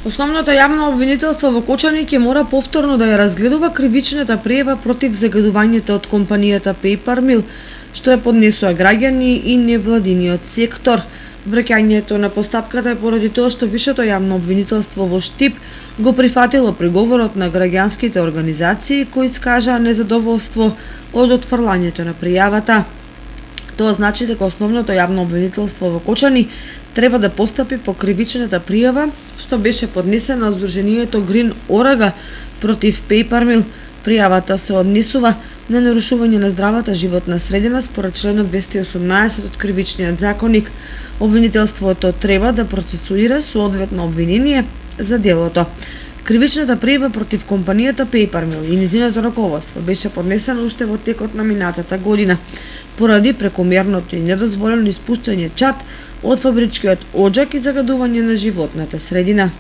Основното јавно обвинителство во Кочани ќе мора повторно да ја разгледува кривичната пријава против загадувањето од компанијата Paper Mill, што ја поднесува граѓани и невладиниот сектор. Враќањето на постапката е поради тоа што Висшето јавно обвинителство во Штип го прифатило приговорот на граѓанските организации кои искажаа незадоволство од отфрлањето на пријавата. Тоа значи дека основното јавно обвинителство во Кочани треба да постапи по кривичната пријава што беше поднесена од Сдруженијето Green Орага против Paper Mill. Пријавата се однесува на нарушување на здравата животна средина според членот 218 од Кривичниот законник. Обвинителството треба да процесуира соодветно обвинение за делото. Кривичната пријава против компанијата Paper Mill и нејзиното раководство беше поднесена уште во текот на минатата година поради прекомерното и недозволено испуштање чад од фабричкиот оџак и загадување на животната средина.